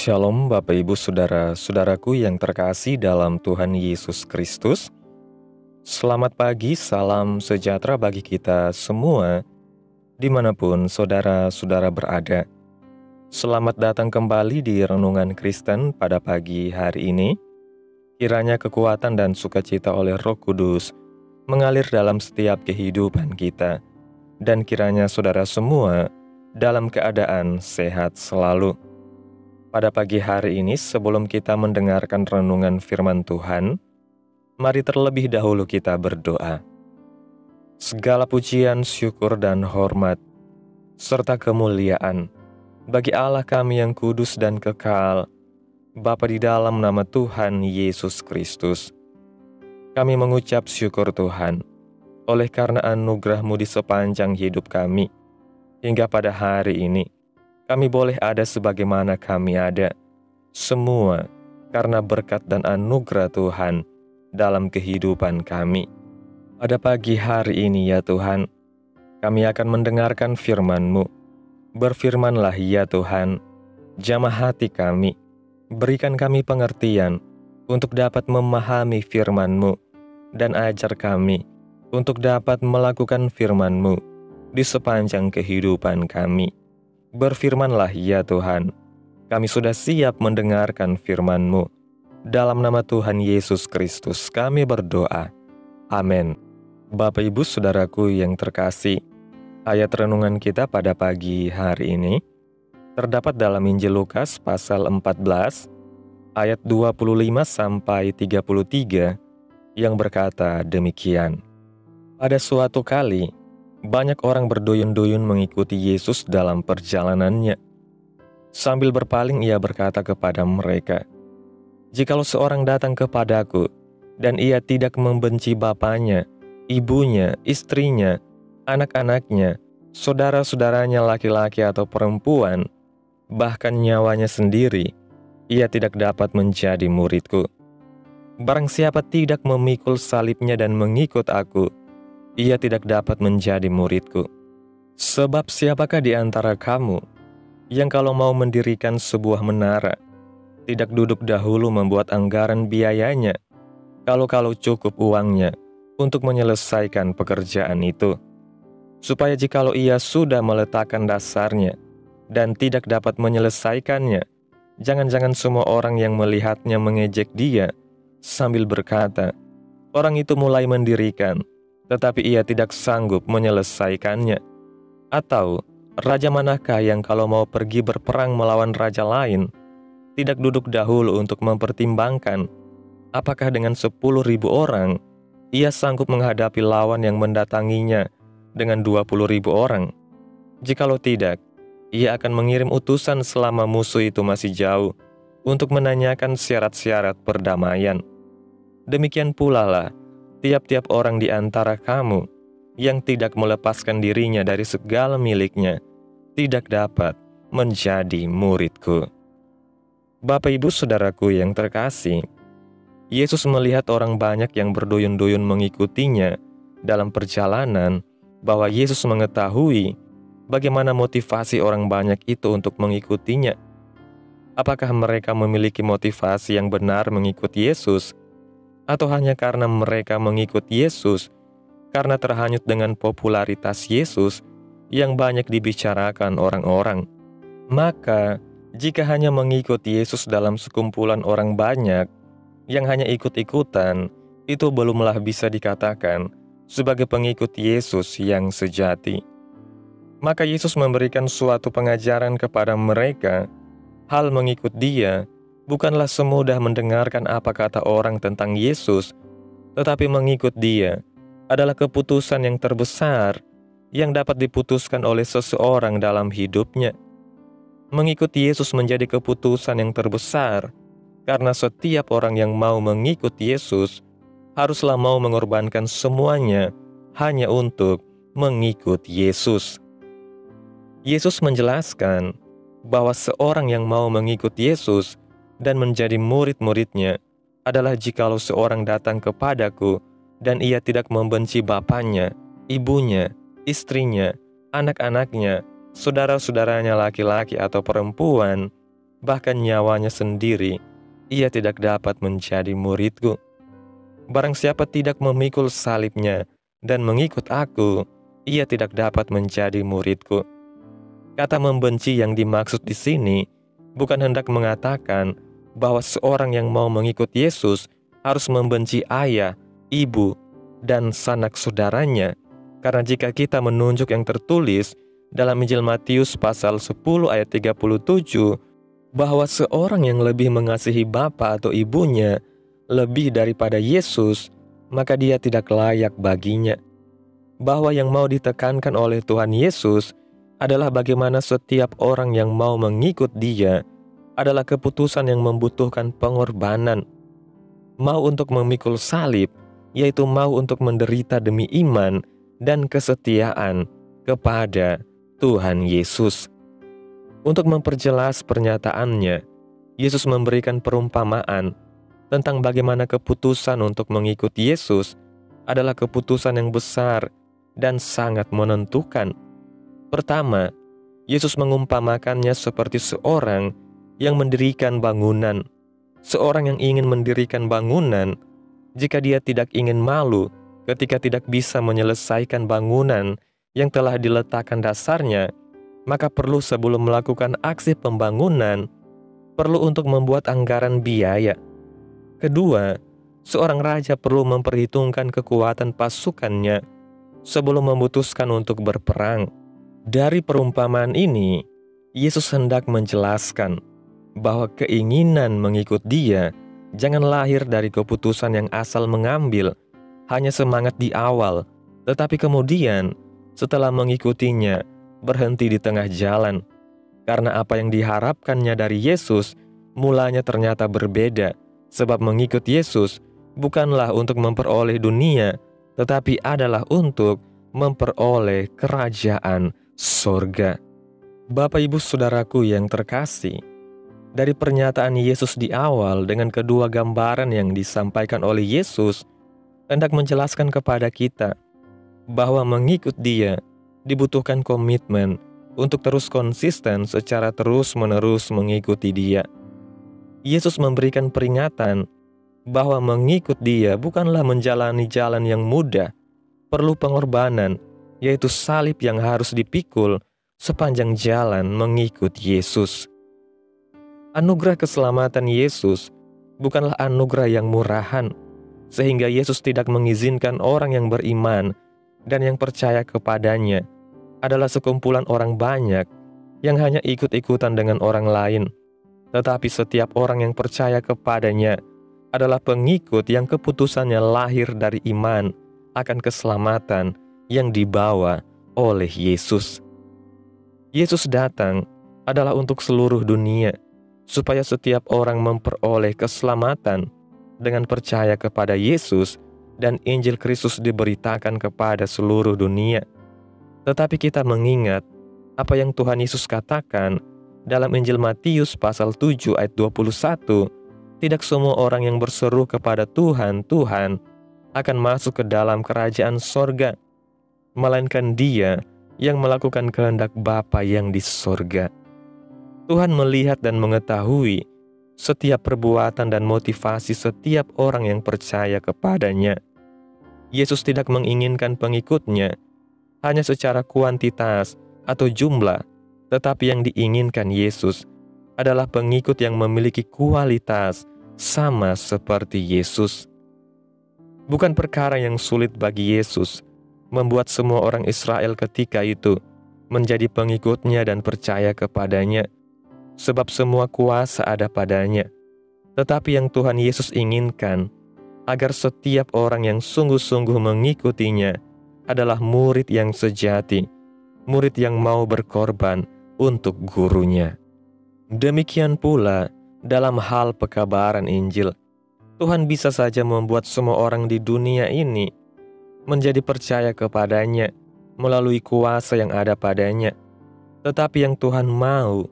Shalom Bapak Ibu Saudara-saudaraku yang terkasih dalam Tuhan Yesus Kristus. Selamat pagi, salam sejahtera bagi kita semua dimanapun saudara-saudara berada. Selamat datang kembali di Renungan Kristen pada pagi hari ini. Kiranya kekuatan dan sukacita oleh Roh Kudus mengalir dalam setiap kehidupan kita. Dan kiranya saudara semua dalam keadaan sehat selalu. Pada pagi hari ini, sebelum kita mendengarkan renungan firman Tuhan, mari terlebih dahulu kita berdoa. Segala pujian, syukur, dan hormat, serta kemuliaan bagi Allah kami yang kudus dan kekal, Bapa di dalam nama Tuhan Yesus Kristus. Kami mengucap syukur Tuhan, oleh karena anugerah-Mu di sepanjang hidup kami, hingga pada hari ini, kami boleh ada sebagaimana kami ada, semua karena berkat dan anugerah Tuhan dalam kehidupan kami. Pada pagi hari ini ya Tuhan, kami akan mendengarkan firman-Mu. Berfirmanlah ya Tuhan, jamah hati kami, berikan kami pengertian untuk dapat memahami firman-Mu, dan ajar kami untuk dapat melakukan firman-Mu di sepanjang kehidupan kami. Berfirmanlah ya Tuhan, kami sudah siap mendengarkan firman-Mu. Dalam nama Tuhan Yesus Kristus kami berdoa. Amin. Bapak Ibu Saudaraku yang terkasih, ayat renungan kita pada pagi hari ini terdapat dalam Injil Lukas pasal 14 ayat 25-33 yang berkata demikian. Pada suatu kali, banyak orang berduyun-duyun mengikuti Yesus dalam perjalanannya. Sambil berpaling ia berkata kepada mereka, "Jikalau seorang datang kepadaku, dan ia tidak membenci bapaknya, ibunya, istrinya, anak-anaknya, saudara-saudaranya laki-laki atau perempuan, bahkan nyawanya sendiri, ia tidak dapat menjadi muridku. Barang siapa tidak memikul salibnya dan mengikut aku, ia tidak dapat menjadi muridku. Sebab siapakah di antara kamu yang kalau mau mendirikan sebuah menara, tidak duduk dahulu membuat anggaran biayanya, kalau cukup uangnya untuk menyelesaikan pekerjaan itu, supaya jikalau ia sudah meletakkan dasarnya dan tidak dapat menyelesaikannya, jangan-jangan semua orang yang melihatnya mengejek dia sambil berkata, 'Orang itu mulai mendirikan, tetapi ia tidak sanggup menyelesaikannya.' Atau, raja manakah yang kalau mau pergi berperang melawan raja lain, tidak duduk dahulu untuk mempertimbangkan, apakah dengan 10.000 orang, ia sanggup menghadapi lawan yang mendatanginya dengan 20.000 orang? Jikalau tidak, ia akan mengirim utusan selama musuh itu masih jauh, untuk menanyakan syarat-syarat perdamaian. Demikian pula lah, tiap-tiap orang di antara kamu yang tidak melepaskan dirinya dari segala miliknya, tidak dapat menjadi muridku." Bapak Ibu Saudaraku yang terkasih, Yesus melihat orang banyak yang berduyun-duyun mengikutinya dalam perjalanan, bahwa Yesus mengetahui bagaimana motivasi orang banyak itu untuk mengikutinya. Apakah mereka memiliki motivasi yang benar mengikuti Yesus? Atau hanya karena mereka mengikut Yesus karena terhanyut dengan popularitas Yesus yang banyak dibicarakan orang-orang? Maka, jika hanya mengikut Yesus dalam sekumpulan orang banyak yang hanya ikut-ikutan, itu belumlah bisa dikatakan sebagai pengikut Yesus yang sejati. Maka Yesus memberikan suatu pengajaran kepada mereka. Hal mengikut Dia bukanlah semudah mendengarkan apa kata orang tentang Yesus, tetapi mengikut Dia adalah keputusan yang terbesar yang dapat diputuskan oleh seseorang dalam hidupnya. Mengikuti Yesus menjadi keputusan yang terbesar, karena setiap orang yang mau mengikut Yesus haruslah mau mengorbankan semuanya hanya untuk mengikut Yesus. Yesus menjelaskan bahwa seorang yang mau mengikut Yesus dan menjadi murid-muridnya adalah jikalau seorang datang kepadaku dan ia tidak membenci bapaknya, ibunya, istrinya, anak-anaknya, saudara-saudaranya laki-laki atau perempuan, bahkan nyawanya sendiri, ia tidak dapat menjadi muridku. Barang siapa tidak memikul salibnya dan mengikut aku, ia tidak dapat menjadi muridku. Kata membenci yang dimaksud di sini bukan hendak mengatakan bahwa seorang yang mau mengikut Yesus harus membenci ayah, ibu, dan sanak saudaranya. Karena jika kita menunjuk yang tertulis dalam Injil Matius pasal 10 ayat 37, bahwa seorang yang lebih mengasihi bapa atau ibunya lebih daripada Yesus, maka dia tidak layak baginya. Bahwa yang mau ditekankan oleh Tuhan Yesus adalah bagaimana setiap orang yang mau mengikut dia adalah keputusan yang membutuhkan pengorbanan. Mau untuk memikul salib, yaitu mau untuk menderita demi iman dan kesetiaan kepada Tuhan Yesus. Untuk memperjelas pernyataannya, Yesus memberikan perumpamaan tentang bagaimana keputusan untuk mengikuti Yesus adalah keputusan yang besar dan sangat menentukan. Pertama, Yesus mengumpamakannya seperti seorang yang mendirikan bangunan. Seorang yang ingin mendirikan bangunan, jika dia tidak ingin malu ketika tidak bisa menyelesaikan bangunan yang telah diletakkan dasarnya, maka perlu sebelum melakukan aksi pembangunan, perlu untuk membuat anggaran biaya. Kedua, seorang raja perlu memperhitungkan kekuatan pasukannya sebelum memutuskan untuk berperang. Dari perumpamaan ini, Yesus hendak menjelaskan bahwa keinginan mengikut Dia jangan lahir dari keputusan yang asal mengambil, hanya semangat di awal, tetapi kemudian setelah mengikutinya berhenti di tengah jalan. Karena apa yang diharapkannya dari Yesus mulanya ternyata berbeda, sebab mengikut Yesus bukanlah untuk memperoleh dunia, tetapi adalah untuk memperoleh kerajaan sorga. Bapak ibu saudaraku yang terkasih, dari pernyataan Yesus di awal dengan kedua gambaran yang disampaikan oleh Yesus hendak menjelaskan kepada kita bahwa mengikut Dia dibutuhkan komitmen untuk terus konsisten secara terus-menerus mengikuti Dia. Yesus memberikan peringatan bahwa mengikut Dia bukanlah menjalani jalan yang mudah, perlu pengorbanan, yaitu salib yang harus dipikul sepanjang jalan mengikut Yesus. Anugerah keselamatan Yesus bukanlah anugerah yang murahan, sehingga Yesus tidak mengizinkan orang yang beriman dan yang percaya kepadanya adalah sekumpulan orang banyak yang hanya ikut-ikutan dengan orang lain. Tetapi setiap orang yang percaya kepadanya adalah pengikut yang keputusannya lahir dari iman akan keselamatan yang dibawa oleh Yesus. Yesus datang adalah untuk seluruh dunia, supaya setiap orang memperoleh keselamatan dengan percaya kepada Yesus dan Injil Kristus diberitakan kepada seluruh dunia. Tetapi kita mengingat apa yang Tuhan Yesus katakan dalam Injil Matius pasal 7 ayat 21, tidak semua orang yang berseru kepada Tuhan, Tuhan, akan masuk ke dalam kerajaan sorga, melainkan dia yang melakukan kehendak Bapa yang di sorga. Tuhan melihat dan mengetahui setiap perbuatan dan motivasi setiap orang yang percaya kepadanya. Yesus tidak menginginkan pengikutnya hanya secara kuantitas atau jumlah, tetapi yang diinginkan Yesus adalah pengikut yang memiliki kualitas sama seperti Yesus. Bukan perkara yang sulit bagi Yesus membuat semua orang Israel ketika itu menjadi pengikutnya dan percaya kepadanya, sebab semua kuasa ada padanya. Tetapi yang Tuhan Yesus inginkan agar setiap orang yang sungguh-sungguh mengikutinya adalah murid yang sejati, murid yang mau berkorban untuk gurunya. Demikian pula dalam hal pekabaran Injil, Tuhan bisa saja membuat semua orang di dunia ini menjadi percaya kepadanya melalui kuasa yang ada padanya. Tetapi yang Tuhan mau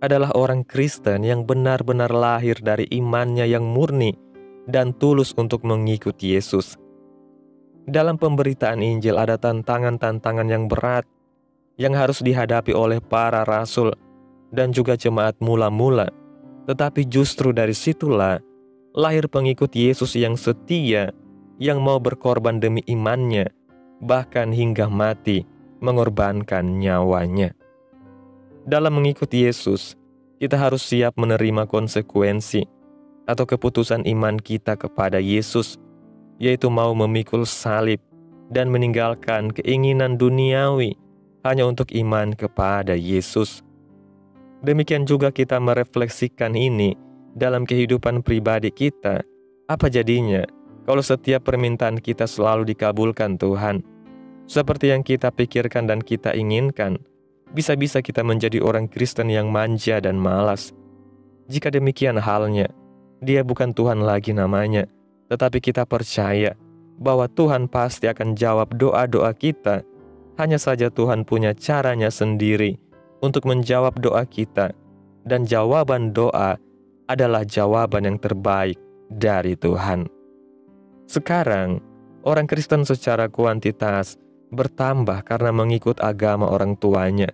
adalah orang Kristen yang benar-benar lahir dari imannya yang murni dan tulus untuk mengikuti Yesus. Dalam pemberitaan Injil ada tantangan-tantangan yang berat yang harus dihadapi oleh para rasul dan juga jemaat mula-mula Tetapi justru dari situlah lahir pengikut Yesus yang setia, yang mau berkorban demi imannya, bahkan hingga mati, mengorbankan nyawanya. Dalam mengikuti Yesus, kita harus siap menerima konsekuensi atau keputusan iman kita kepada Yesus, yaitu mau memikul salib dan meninggalkan keinginan duniawi hanya untuk iman kepada Yesus. Demikian juga kita merefleksikan ini dalam kehidupan pribadi kita. Apa jadinya kalau setiap permintaan kita selalu dikabulkan Tuhan, seperti yang kita pikirkan dan kita inginkan? Bisa-bisa kita menjadi orang Kristen yang manja dan malas. Jika demikian halnya, Dia bukan Tuhan lagi namanya, tetapi kita percaya bahwa Tuhan pasti akan jawab doa-doa kita. Hanya saja Tuhan punya caranya sendiri untuk menjawab doa kita, dan jawaban doa adalah jawaban yang terbaik dari Tuhan. Sekarang, orang Kristen secara kuantitas bertambah karena mengikut agama orang tuanya.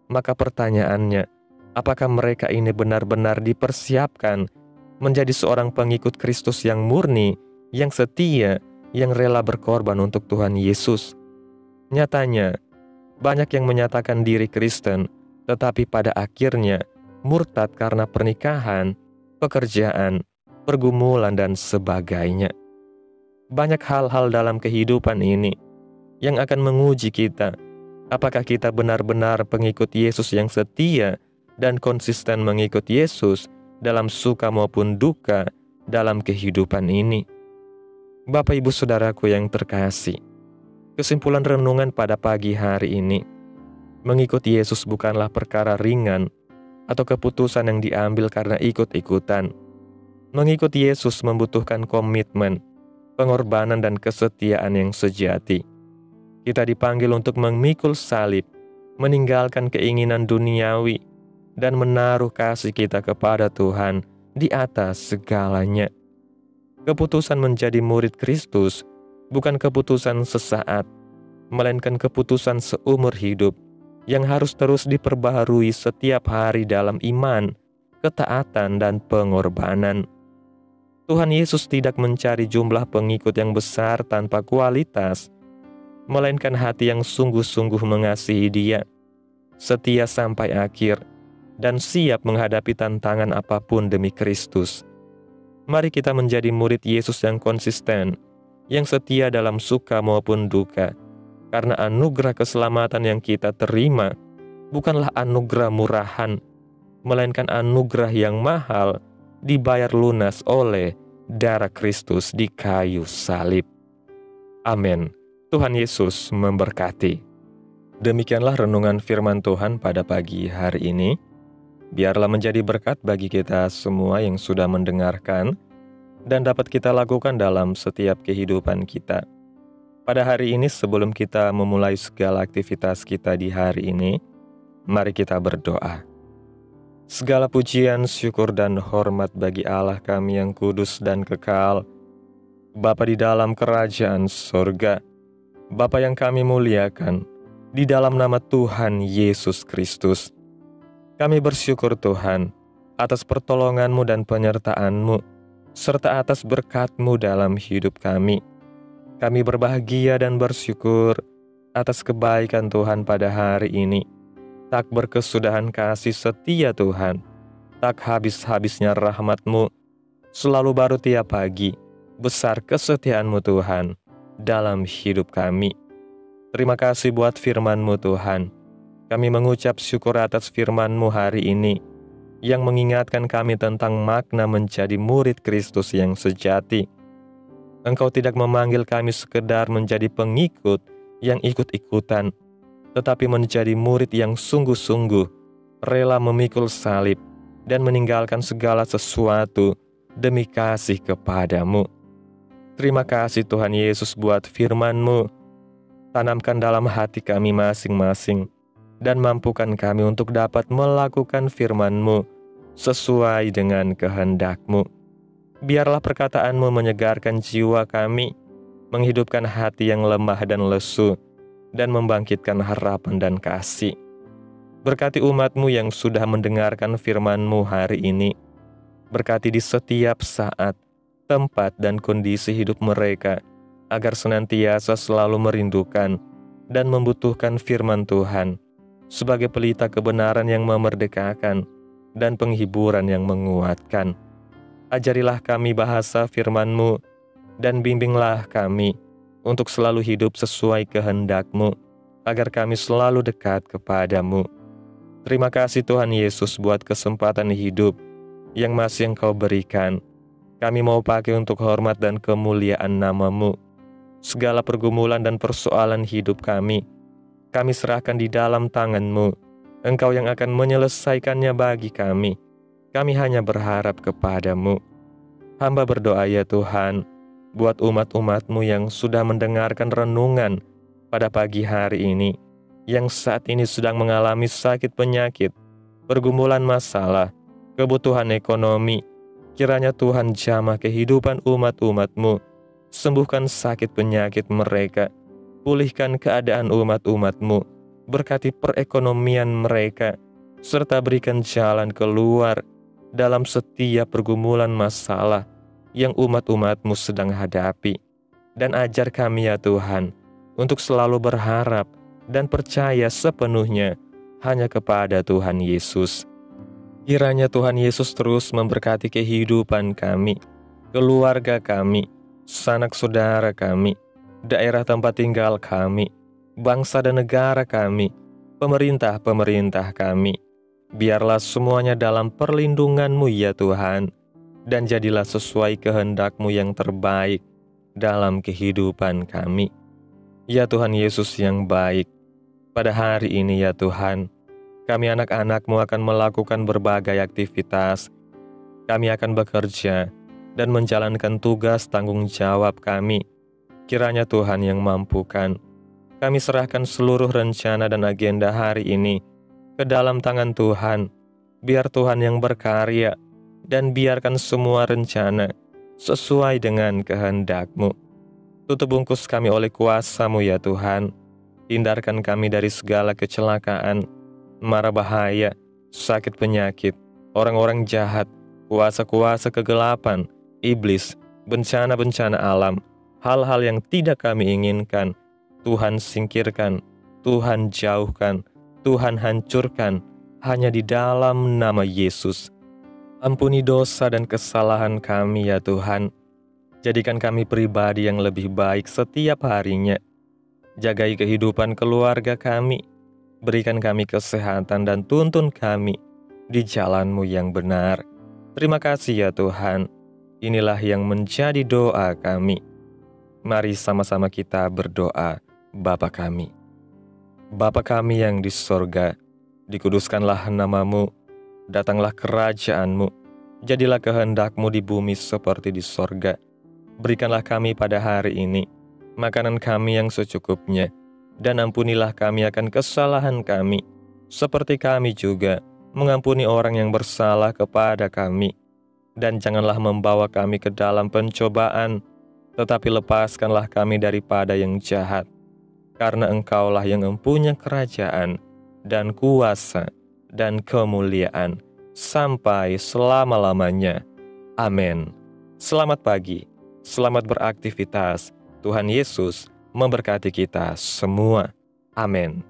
Maka pertanyaannya, apakah mereka ini benar-benar dipersiapkan menjadi seorang pengikut Kristus yang murni, yang setia, yang rela berkorban untuk Tuhan Yesus? Nyatanya, banyak yang menyatakan diri Kristen, tetapi pada akhirnya murtad karena pernikahan, pekerjaan, pergumulan, dan sebagainya. Banyak hal-hal dalam kehidupan ini yang akan menguji kita. Apakah kita benar-benar pengikut Yesus yang setia dan konsisten mengikut Yesus dalam suka maupun duka dalam kehidupan ini? Bapak Ibu Saudaraku yang terkasih, kesimpulan renungan pada pagi hari ini, mengikut Yesus bukanlah perkara ringan atau keputusan yang diambil karena ikut-ikutan. Mengikut Yesus membutuhkan komitmen, pengorbanan, dan kesetiaan yang sejati. Kita dipanggil untuk memikul salib, meninggalkan keinginan duniawi, dan menaruh kasih kita kepada Tuhan di atas segalanya. Keputusan menjadi murid Kristus bukan keputusan sesaat, melainkan keputusan seumur hidup yang harus terus diperbaharui setiap hari dalam iman, ketaatan, dan pengorbanan. Tuhan Yesus tidak mencari jumlah pengikut yang besar tanpa kualitas, melainkan hati yang sungguh-sungguh mengasihi Dia, setia sampai akhir, dan siap menghadapi tantangan apapun demi Kristus. Mari kita menjadi murid Yesus yang konsisten, yang setia dalam suka maupun duka, karena anugerah keselamatan yang kita terima bukanlah anugerah murahan, melainkan anugerah yang mahal, dibayar lunas oleh darah Kristus di kayu salib. Amin. Tuhan Yesus memberkati. Demikianlah renungan firman Tuhan pada pagi hari ini. Biarlah menjadi berkat bagi kita semua yang sudah mendengarkan dan dapat kita lakukan dalam setiap kehidupan kita. Pada hari ini sebelum kita memulai segala aktivitas kita di hari ini, mari kita berdoa. Segala pujian, syukur, dan hormat bagi Allah kami yang kudus dan kekal, Bapa di dalam kerajaan sorga, Bapa yang kami muliakan, di dalam nama Tuhan Yesus Kristus. Kami bersyukur Tuhan, atas pertolongan-Mu dan penyertaan-Mu, serta atas berkat-Mu dalam hidup kami. Kami berbahagia dan bersyukur atas kebaikan Tuhan pada hari ini. Tak berkesudahan kasih setia Tuhan, tak habis-habisnya rahmat-Mu, selalu baru tiap pagi, besar kesetiaan-Mu Tuhan dalam hidup kami. Terima kasih buat firman-Mu Tuhan. Kami mengucap syukur atas firman-Mu hari ini, yang mengingatkan kami tentang makna menjadi murid Kristus yang sejati. Engkau tidak memanggil kami sekedar menjadi pengikut yang ikut-ikutan, tetapi menjadi murid yang sungguh-sungguh, rela memikul salib, dan meninggalkan segala sesuatu demi kasih kepadamu. Terima kasih Tuhan Yesus buat firman-Mu. Tanamkan dalam hati kami masing-masing, dan mampukan kami untuk dapat melakukan firman-Mu sesuai dengan kehendak-Mu. Biarlah perkataan-Mu menyegarkan jiwa kami, menghidupkan hati yang lemah dan lesu, dan membangkitkan harapan dan kasih. Berkati umat-Mu yang sudah mendengarkan firman-Mu hari ini. Berkati di setiap saat, tempat, dan kondisi hidup mereka, agar senantiasa selalu merindukan dan membutuhkan firman Tuhan sebagai pelita kebenaran yang memerdekakan dan penghiburan yang menguatkan. Ajarilah kami bahasa firman-Mu, dan bimbinglah kami untuk selalu hidup sesuai kehendak-Mu, agar kami selalu dekat kepadamu. Terima kasih Tuhan Yesus buat kesempatan hidup yang masih Engkau berikan. Kami mau pakai untuk hormat dan kemuliaan nama-Mu. Segala pergumulan dan persoalan hidup kami serahkan di dalam tangan-Mu. Engkau yang akan menyelesaikannya bagi kami. Kami hanya berharap kepadamu. Hamba berdoa ya Tuhan, buat umat-umat-Mu yang sudah mendengarkan renungan pada pagi hari ini, yang saat ini sedang mengalami sakit penyakit, pergumulan masalah, kebutuhan ekonomi. Kiranya Tuhan jamah kehidupan umat-umat-Mu, sembuhkan sakit penyakit mereka, pulihkan keadaan umat-umat-Mu, berkati perekonomian mereka, serta berikan jalan keluar dalam setiap pergumulan masalah yang umat-umat-Mu sedang hadapi. Dan ajar kami ya Tuhan, untuk selalu berharap dan percaya sepenuhnya hanya kepada Tuhan Yesus. Kiranya Tuhan Yesus terus memberkati kehidupan kami, keluarga kami, sanak saudara kami, daerah tempat tinggal kami, bangsa dan negara kami, pemerintah-pemerintah kami. Biarlah semuanya dalam perlindungan-Mu ya Tuhan, dan jadilah sesuai kehendak-Mu yang terbaik dalam kehidupan kami. Ya Tuhan Yesus yang baik, pada hari ini ya Tuhan, kami anak-anak-Mu akan melakukan berbagai aktivitas. Kami akan bekerja dan menjalankan tugas tanggung jawab kami. Kiranya Tuhan yang mampukan. Kami serahkan seluruh rencana dan agenda hari ini ke dalam tangan Tuhan. Biar Tuhan yang berkarya, dan biarkan semua rencana sesuai dengan kehendak-Mu. Tutup bungkus kami oleh kuasa-Mu ya Tuhan. Hindarkan kami dari segala kecelakaan, mara bahaya, sakit penyakit, orang-orang jahat, kuasa-kuasa kegelapan, iblis, bencana-bencana alam, hal-hal yang tidak kami inginkan. Tuhan singkirkan, Tuhan jauhkan, Tuhan hancurkan, hanya di dalam nama Yesus. Ampuni dosa dan kesalahan kami ya Tuhan. Jadikan kami pribadi yang lebih baik setiap harinya. Jagai kehidupan keluarga kami. Berikan kami kesehatan dan tuntun kami di jalan-Mu yang benar. Terima kasih ya Tuhan. Inilah yang menjadi doa kami. Mari sama-sama kita berdoa. Bapa kami. Bapa kami yang di sorga, dikuduskanlah nama-Mu, datanglah kerajaan-Mu, jadilah kehendak-Mu di bumi seperti di sorga. Berikanlah kami pada hari ini makanan kami yang secukupnya, dan ampunilah kami akan kesalahan kami, seperti kami juga mengampuni orang yang bersalah kepada kami. Dan janganlah membawa kami ke dalam pencobaan, tetapi lepaskanlah kami daripada yang jahat. Karena Engkaulah yang mempunyai kerajaan, dan kuasa, dan kemuliaan, sampai selama-lamanya. Amin. Selamat pagi, selamat beraktivitas. Tuhan Yesus memberkati kita semua. Amin.